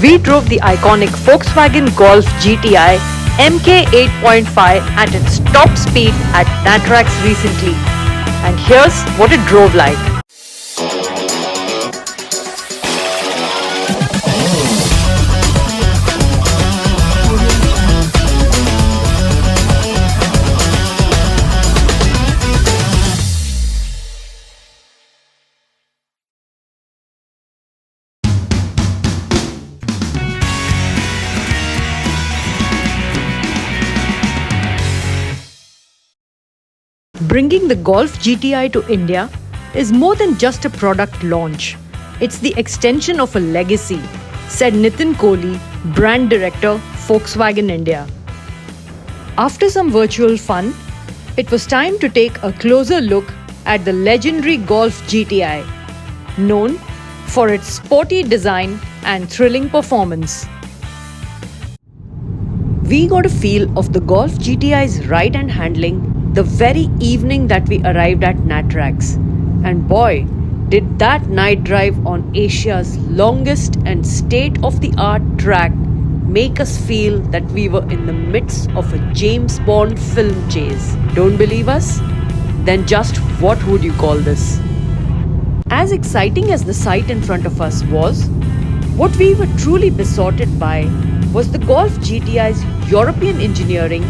We drove the iconic Volkswagen Golf GTI MK 8.5 at its top speed at Natrax recently. And here's what it drove like. Bringing the Golf GTI to India is more than just a product launch. It's the extension of a legacy, said Nitin Kohli, brand director, Volkswagen India. After some virtual fun, it was time to take a closer look at the legendary Golf GTI, known for its sporty design and thrilling performance. We got a feel of the Golf GTI's ride and handling the very evening that we arrived at Natrax. And boy, did that night drive on Asia's longest and state-of-the-art track make us feel that we were in the midst of a James Bond film chase. Don't believe us? Then just what would you call this? As exciting as the sight in front of us was, what we were truly besotted by was the Golf GTI's European engineering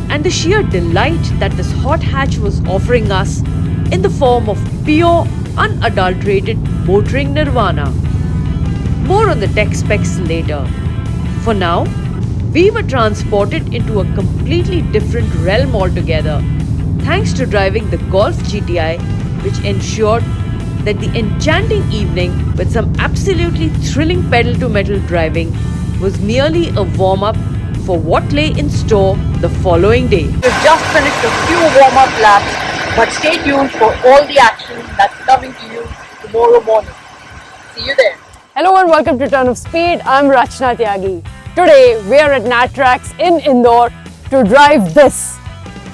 and the sheer delight that this hot hatch was offering us in the form of pure, unadulterated motoring nirvana. More on the tech specs later. For now, we were transported into a completely different realm altogether, thanks to driving the Golf GTI, which ensured that the enchanting evening with some absolutely thrilling pedal-to-metal driving was merely a warm-up for what lay in store the following day. We've just finished a few warm-up laps, but stay tuned for all the action that's coming to you tomorrow morning. See you there. Hello and welcome to Turn of Speed. I'm Rachna Tyagi. Today we are at Natrax in Indore to drive this,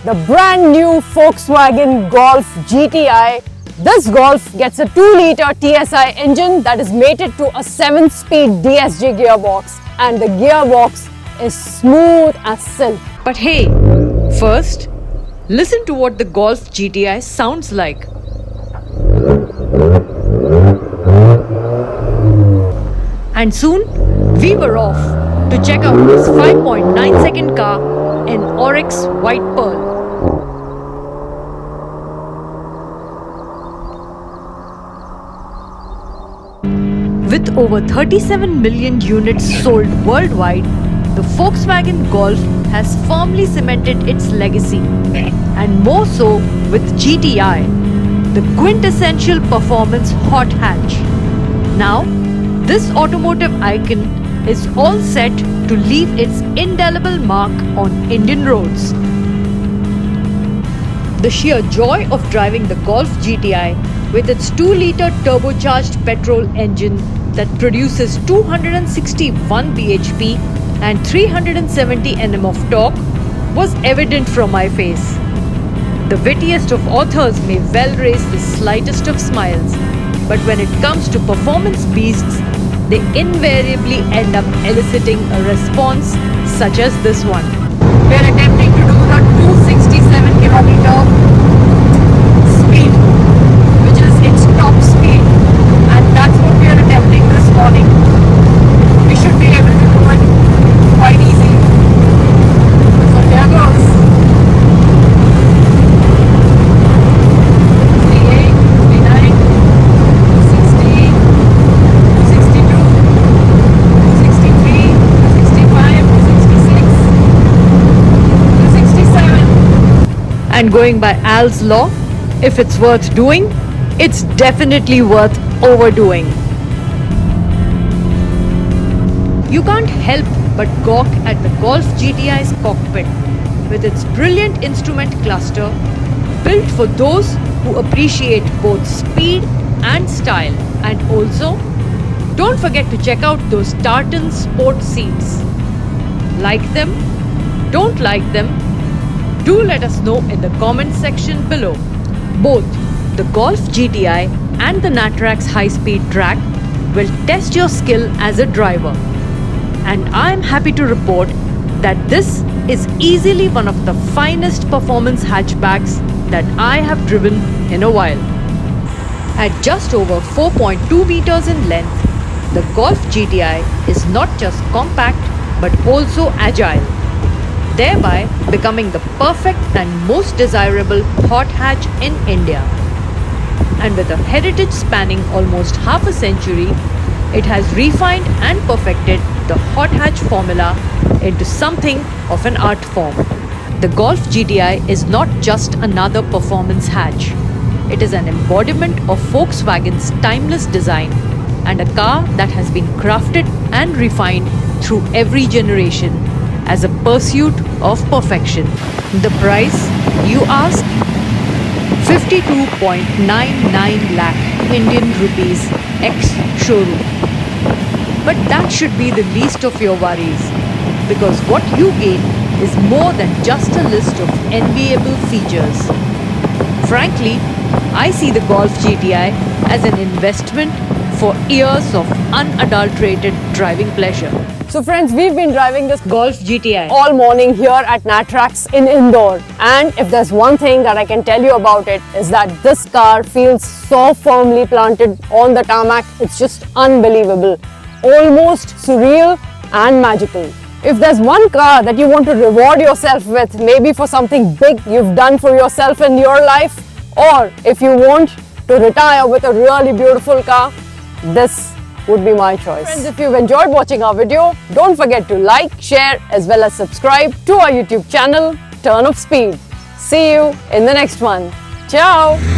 the brand new Volkswagen Golf GTI. This Golf gets a 2-liter TSI engine that is mated to a 7-speed DSG gearbox, and the gearbox is smooth as silk. But hey, first, listen to what the Golf GTI sounds like. And soon, we were off to check out this 5.9-second car in Oryx White Pearl. With over 37 million units sold worldwide, the Volkswagen Golf has firmly cemented its legacy, and more so with GTI, the quintessential performance hot hatch. Now, this automotive icon is all set to leave its indelible mark on Indian roads. The sheer joy of driving the Golf GTI with its 2-liter turbocharged petrol engine that produces 261 bhp and 370 Nm of torque was evident from my face. The wittiest of authors may well raise the slightest of smiles, but when it comes to performance beasts, they invariably end up eliciting a response such as this one. We are attempting to do the 267 km speed, which is its top speed, and that's what we are attempting this morning. We should be able to do it quite easy. So here goes. 68, 69, 260, 262, 263, 265, 266, 267. And going by Al's law, if it's worth doing, it's definitely worth overdoing. You can't help but gawk at the Golf GTI's cockpit with its brilliant instrument cluster built for those who appreciate both speed and style. And also, don't forget to check out those tartan sport seats. Like them? Don't like them? Do let us know in the comment section below. Both the Golf GTI and the Natrax high-speed track will test your skill as a driver. And I'm happy to report that this is easily one of the finest performance hatchbacks that I have driven in a while. At just over 4.2 meters in length, the Golf GTI is not just compact but also agile, thereby becoming the perfect and most desirable hot hatch in India. And with a heritage spanning almost half a century, it has refined and perfected the hot hatch formula into something of an art form. The Golf GTI is not just another performance hatch. It is an embodiment of Volkswagen's timeless design and a car that has been crafted and refined through every generation as a pursuit of perfection. The price, you ask? 52.99 lakh Indian rupees ex-showroom. But that should be the least of your worries, because what you gain is more than just a list of enviable features. Frankly, I see the Golf GTI as an investment for years of unadulterated driving pleasure. So friends, we've been driving this Golf GTI. all morning here at Natrax in Indore, and if there's one thing that I can tell you about it is that this car feels so firmly planted on the tarmac. It's just unbelievable, almost surreal and magical. If there's one car that you want to reward yourself with, maybe for something big you've done for yourself in your life, or if you want to retire with a really beautiful car, this would be my choice. Friends, if you've enjoyed watching our video, don't forget to like, share as well as subscribe to our YouTube channel, Turn of Speed. See you in the next one. Ciao!